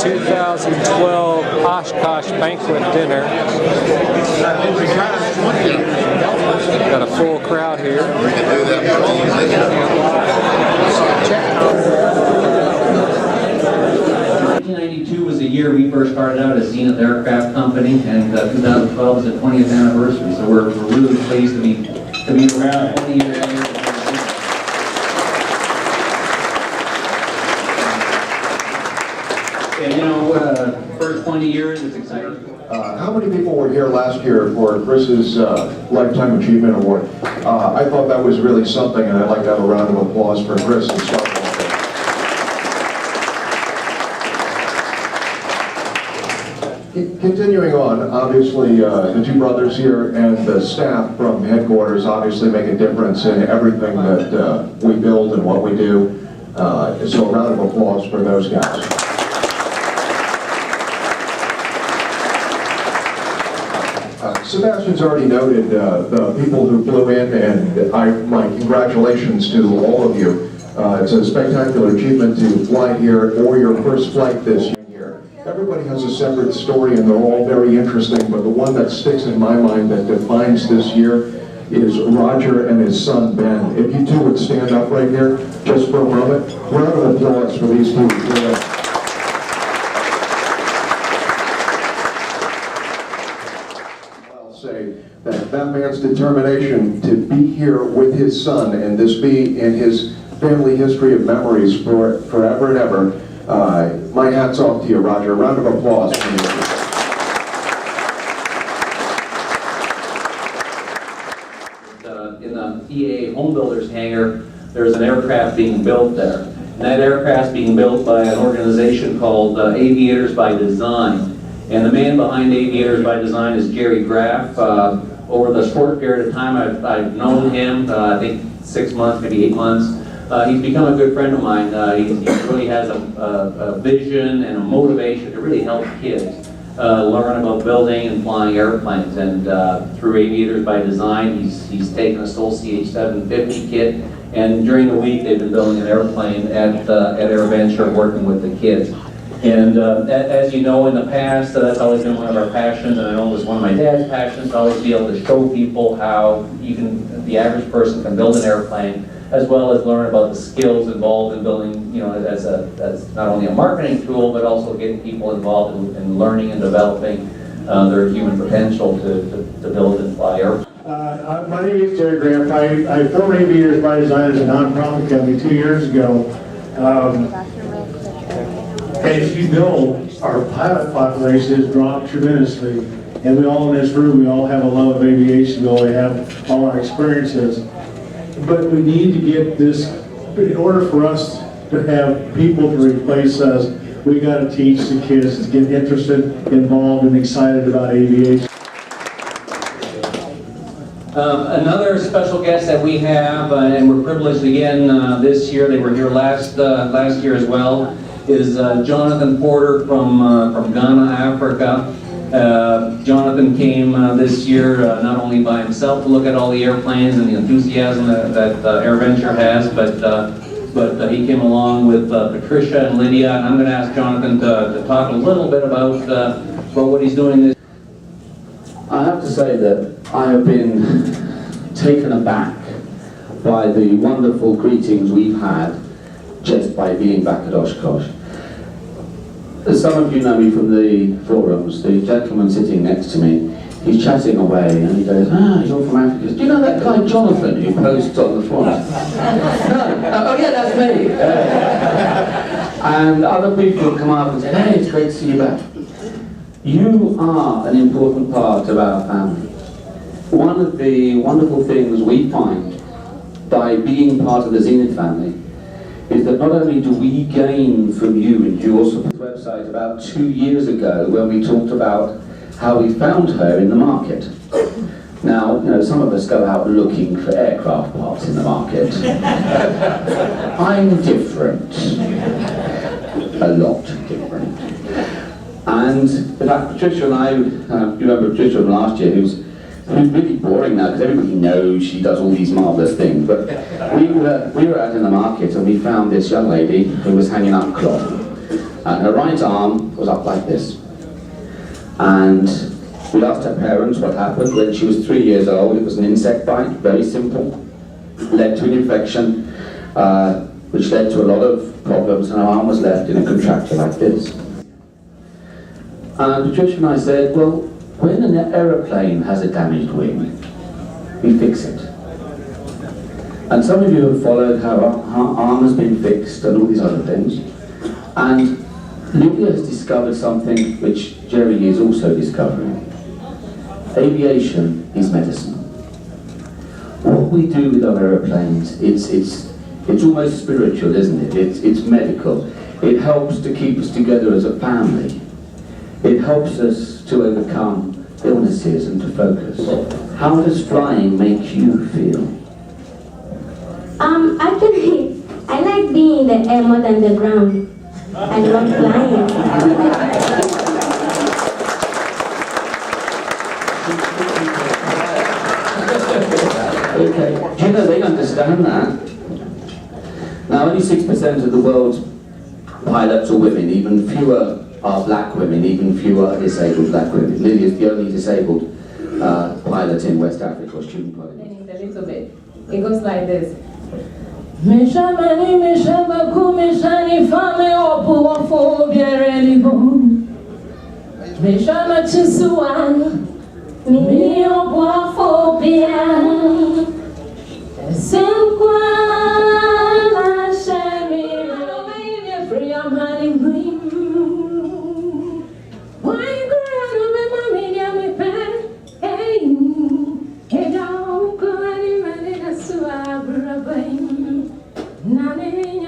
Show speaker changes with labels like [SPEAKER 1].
[SPEAKER 1] 2012 Oshkosh banquet dinner. Got a full crowd here.
[SPEAKER 2] 1992 was the year we first started out as Zenith Aircraft Company, and 2012 is the 20th anniversary. So we're really pleased to be around 20 years later. And you know, first 20 years is exciting.
[SPEAKER 3] How many people were here last year for Chris's Lifetime Achievement Award? I thought that was really something, and I'd like to have a round of applause for Chris and stuff. Continuing on, obviously the two brothers here and the staff from headquarters obviously make a difference in everything that we build and what we do. So a round of applause for those guys. Sebastian's already noted the people who flew in, and my congratulations to all of you. It's a spectacular achievement to fly here or your first flight this year. Everybody has a separate story and they're all very interesting, but the one that sticks in my mind that defines this year is Roger and his son Ben. If you two would stand up right here just for a moment, round of applause for these two. That man's determination to be here with his son and this be in his family history of memories for forever and ever. My hat's off to you, Roger. A round of applause for you.
[SPEAKER 2] In the EAA home builders hangar, there's an aircraft being built there. And that aircraft's being built by an organization called Aviators by Design. And the man behind Aviators by Design is Graf. Over the short period of time I've known him, I think 6 months, maybe 8 months, he's become a good friend of mine. He really has a vision and a motivation to really help kids learn about building and flying airplanes. And through Aviators by Design, he's taken a Soul CH-750 kit, and during the week they've been building an airplane at AirVenture, working with the kids. And as you know, in the past, that's always been one of our passions, and I know it was one of my dad's passions, to always be able to show people how the average person can build an airplane, as well as learn about the skills involved in building, you know, as not only a marketing tool, but also getting people involved in learning and developing their human potential to build and fly airplanes.
[SPEAKER 4] My name is Graf. I formed Aviators by Design as a nonprofit company 2 years ago. As you know, our pilot population has dropped tremendously, and we all in this room, we all have a love of aviation, we all have all our experiences. But we need to get this, in order for us to have people to replace us, we got to teach the kids to get interested, involved, and excited about aviation.
[SPEAKER 2] Another special guest that we have, and we're privileged again this year, they were here last year as well, is Jonathan Porter from Ghana, Africa. Jonathan came this year not only by himself to look at all the airplanes and the enthusiasm that AirVenture has, but he came along with Patricia and Lydia, and I'm going to ask Jonathan to talk a little bit about what he's doing this.
[SPEAKER 5] I have to say that I have been taken aback by the wonderful greetings we've had just by being back at Oshkosh. As some of you know me from the forums, the gentleman sitting next to me, he's chatting away and he goes, you're from Africa. Do you know that guy Jonathan who posts on the forums? No. Oh yeah, that's me. And other people come up and say, hey, it's great to see you back. You are an important part of our family. One of the wonderful things we find by being part of the Zenith family is that not only do we gain from you and your support website about 2 years ago when we talked about how we found her in the market. Now, you know, some of us go out looking for aircraft parts in the market. I'm different. A lot different. And in fact, Patricia and I, you remember Patricia from last year, who's really boring now because everybody knows she does all these marvellous things, but we were out in the market and we found this young lady who was hanging up cloth. and her right arm was up like this. And we asked her parents what happened when she was 3 years old. It was an insect bite, very simple, led to an infection, which led to a lot of problems, and her arm was left in a contracture like this. And Patricia and I said, well, when an aeroplane has a damaged wing, we fix it. And some of you have followed how her arm has been fixed and all these other things. And Lydia has discovered something which Jerry is also discovering. Aviation is medicine. What we do with our aeroplanes, it's almost spiritual, isn't it? It's medical. It helps to keep us together as a family. It helps us to overcome illnesses and to focus. How does flying make you feel?
[SPEAKER 6] Actually, I like being in the air more than the ground. I love flying.
[SPEAKER 5] Okay. Do you know they understand that? Now, only 6% of the world's pilots are women. Even fewer are black women. Even fewer are disabled black women. Lydia is the only disabled pilot in West Africa, or student pilot.
[SPEAKER 7] A little bit. It goes like this. Nane